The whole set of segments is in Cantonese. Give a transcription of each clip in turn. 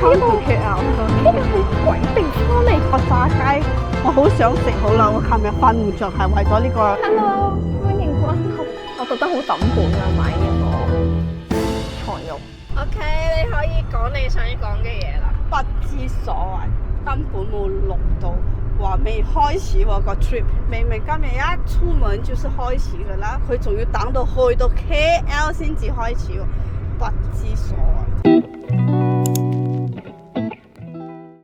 Welcome to KL。呢個係鬼地方嚟。個炸雞我好想食好耐，我琴日瞓唔着係為咗呢個。Hello，歡迎光臨。我覺得好抌本啊，買呢個菜肉。OK，你可以講你想講嘅嘢啦。不知所謂，根本冇錄到，話未開始喎個 trip。明明今日一出門就是開始㗎啦，佢仲要等到去到 KL 先至開始喎，不知所謂。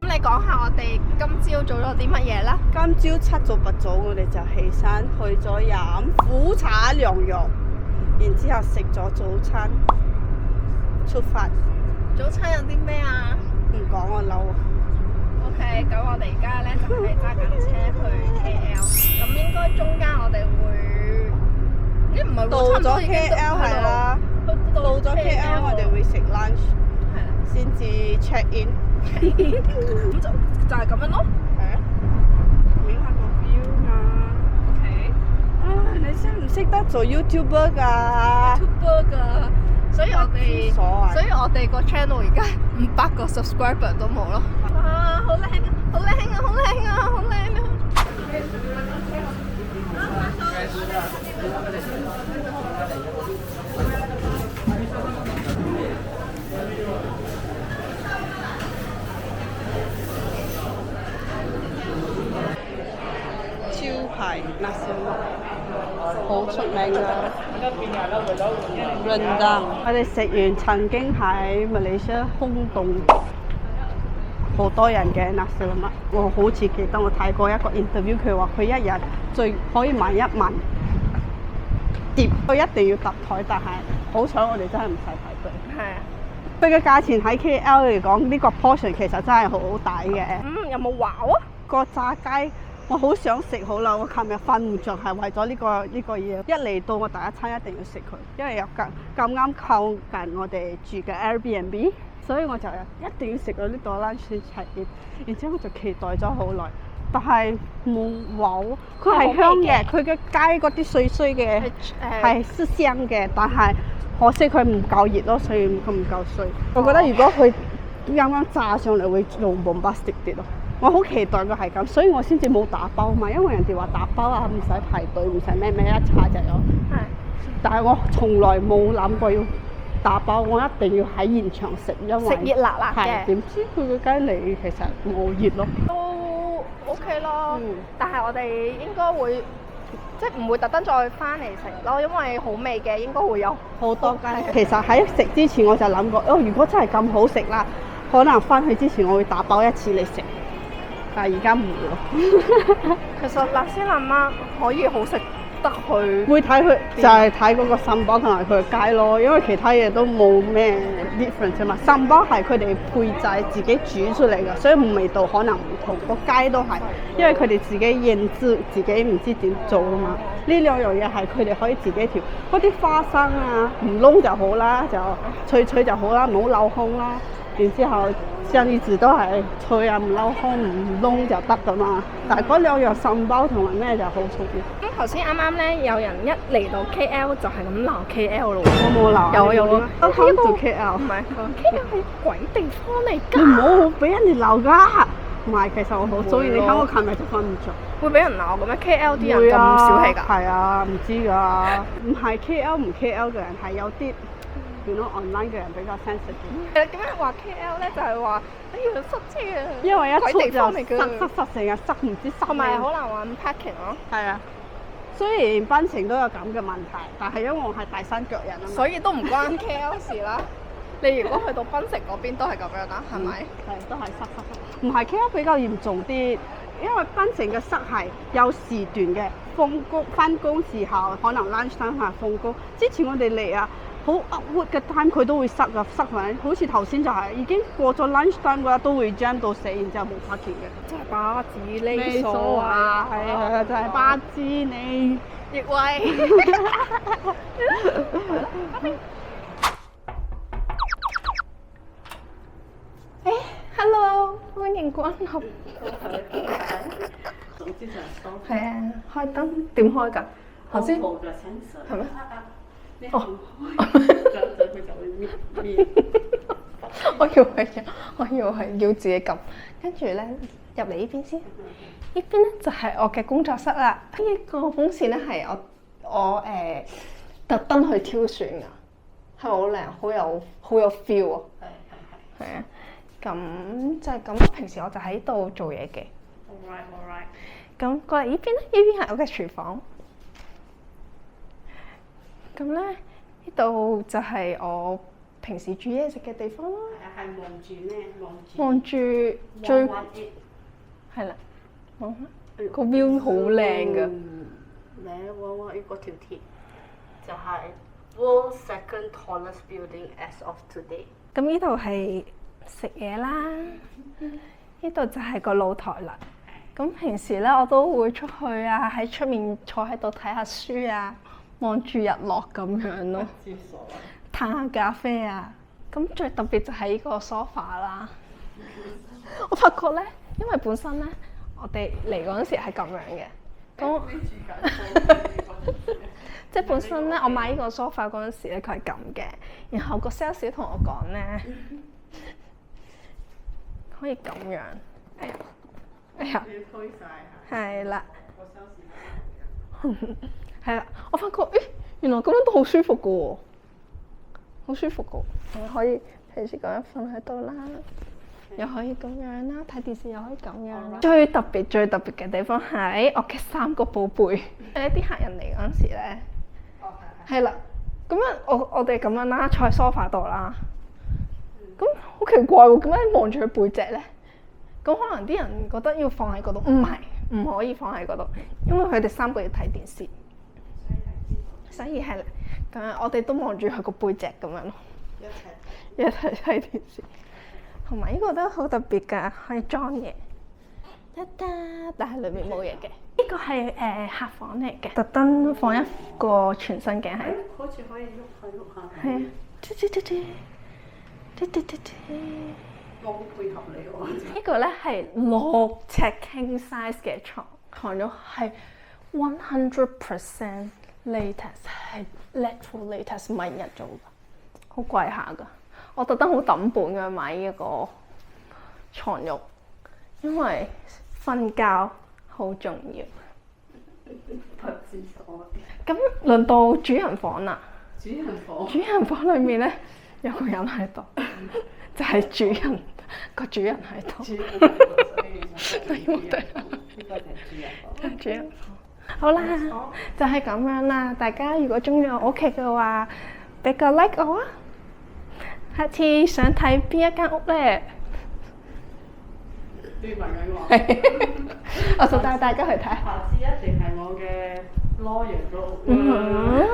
咁你講下我哋今朝做咗啲乜嘢啦？今朝七早八早，我哋就起身去咗飲苦茶涼肉，然之後食咗早餐，出發。早餐有啲咩啊？唔講我嬲啊！ OK， 咁我哋而家咧就係揸緊車去 KL， 咁應該中間我哋會，唔係到咗 KL 係啦，到咗 KL 我哋會食 lunch， 係啦，先至 check in， 咁就係咁樣咯。係啊，影下個 view 嘛。OK，啊，你識唔識得做 YouTuber 㗎 YouTuber 㗎，所以我哋個 channel 而家500個 subscriber 都冇咯。哇，好靚啊！好靚啊！好靚啊！好靚啊！招牌 nasi lemak 好出名㗎。Rendang，我哋食完曾經喺馬來西亞轟動好多人嘅 nasi lemak，我好似記得我睇過一個 interview， 佢話佢一日最可以賣1萬碟，佢一定要搭台，但係好彩我哋真係唔使排隊。係啊。佢嘅價錢喺 KL 嚟講，呢個 portion 其實真係好抵嘅。有冇wow啊？個炸雞我好想食好耐，我琴日瞓唔着係為咗呢個嘢。一嚟到我第一餐一定要食佢，因為又咁啱靠近我哋住嘅 Airbnb， 所以我就一定要食到呢個 lunch 先齊。然之後我就期待咗好耐，但係冇wow，佢係香嘅，佢嘅雞嗰啲碎碎嘅係香嘅，但係可惜佢唔夠熱咯，所以佢唔夠碎。我覺得如果佢啱啱炸上嚟會用 bombastic 啲咯。我好期待佢係咁，所以我先至冇打包嘛，因為人哋話打包啊唔使排隊，唔使咩一查就有。係。但係我從來冇諗過要打包，我一定要喺現場食，因為食熱辣辣嘅。係點知佢嘅雞脷其實冇熱咯。都 OK 咯，但係我哋應該會即係唔會特登再翻嚟食咯，因為好味嘅應該會有好多雞。其實喺食之前我就諗過，如果真係咁好食啦，可能翻去之前我會打包一次嚟食。但係而家唔會咯。其實納斯蘭媽可以好食得去，會睇佢就係睇嗰個參包同埋佢嘅雞咯，因為其他嘢都冇咩 difference 啫嘛。參包係佢哋配製自己煮出嚟嘅，所以味道可能唔同。個雞都係，因為佢哋自己醃製，自己唔知點做啊嘛。呢兩樣嘢係佢哋可以自己調。嗰啲花生啊，唔燶就好啦，就脆脆就好啦，唔好漏空啦。然之後雙魚子都係脆啊，唔撈空唔燶就得噶嘛。但係嗰兩樣參包同埋咩就好重要。咁頭先啱啱咧有人一嚟到 KL 就係咁鬧 KL 咯。我冇鬧。有啲。我講到 KL。唔係 KL 係鬼地方嚟㗎。你唔好俾人哋鬧㗎。唔係，其實我好中意。你睇我琴日就瞓唔着。會俾人鬧嘅咩 ？KL 啲人咁小氣㗎？係啊，唔知㗎。唔係 KL 唔 KL 嘅人係有啲。見到 online 嘅人比較 sensitive。點解話 KL 咧？就係話哎呀塞車啊！因為一出就塞成日塞唔知塞。同埋好難玩 parking 咯。係啊，雖然檳城都有咁嘅問題，但係因為我係大山腳人啊嘛，所以都唔關 KL 事啦。你如果去到檳城嗰邊都係咁樣啦，係咪？係都係塞。唔係 KL 比較嚴重啲，因為檳城嘅塞係有時段嘅，翻工時候可能 lunch time 係放工。之前我哋嚟啊。好 awkward 嘅 time 佢都會塞緊，好似頭先就係已經過咗 lunch time 嘅話都會 jam 到死，然之後冇 parking 嘅。就係巴士呢數啊，係就係巴士你逆位。Hello， 歡迎光臨。係啊，開燈點開㗎？頭先係咩？哦，我以為係要自己撳，跟住咧入嚟呢邊先。呢邊咧就係我嘅工作室啦。呢個風扇咧係我特登去挑選㗎，係咪好靚？好有 feel 啊！係啊，咁就係咁。平時我就喺度做嘢嘅。Alright。咁過嚟呢邊咧，呢邊係我嘅廚房。咁咧呢度就係我平時煮嘢食嘅地方咯。係望住咩？望住最係啦，望下個 view 好靚㗎。靚喎！呢個條鐵就係 World Second Tallest Building as of today。咁呢度係食嘢啦，呢度就係個露台啦。咁平時咧我都會出去啊，喺出面坐喺度睇下書啊，望住日落咁樣咯，嘆下咖啡啊。咁最特別就係呢個 sofa 啦。我發覺咧，因為本身咧我哋嚟嗰陣時係咁樣嘅，咁即係本身咧我買呢個 sofa 嗰陣時咧佢係咁嘅，然後個 sales 同我講咧可以咁樣，哎呀，係啦，係啦，我發覺原來咁樣都好舒服㗎喎，好舒服㗎，你可以平時咁樣瞓喺度啦，又可以咁樣啦，睇電視又可以咁樣啦。最特別嘅地方係我嘅3個寶貝。啲客人嚟嗰陣時咧，係啦，咁樣我哋咁樣啦，坐喺 sofa 度啦，咁好奇怪喎，咁樣望住佢背脊咧。咁可能啲人覺得要放喺嗰度，唔可以放喺嗰度，因為佢哋3個要睇電視，所以係啦。咁樣我哋都望住佢個背脊咁樣咯，一齊睇電視。同埋呢個都好特別㗎，可以裝嘢，但係裏面冇嘢嘅。呢個係客房嚟嘅，特登放一個傳聲鏡喺度，好似可以喐下。係啊，我好配合你喎。呢個咧係6尺 king size 嘅床褥係 100% latex， 係 natural latex 米日做㗎，好貴下㗎。我特登好抌本㗎買呢一個床褥，因為瞓覺好重要。不知所謂。咁輪到主人房啦。主人房。主人房裏面咧有個人喺度，就係主人個主人喺度。主人房，所以冇對。呢個就係主人房。主人房。好啦，就係咁樣啦。大家如果中意我屋企嘅話，俾個 like 我啊！下次想睇邊一間屋咧？你問緊我。我就帶大家去睇。下次一定係我嘅 lawyer 嘅屋啦。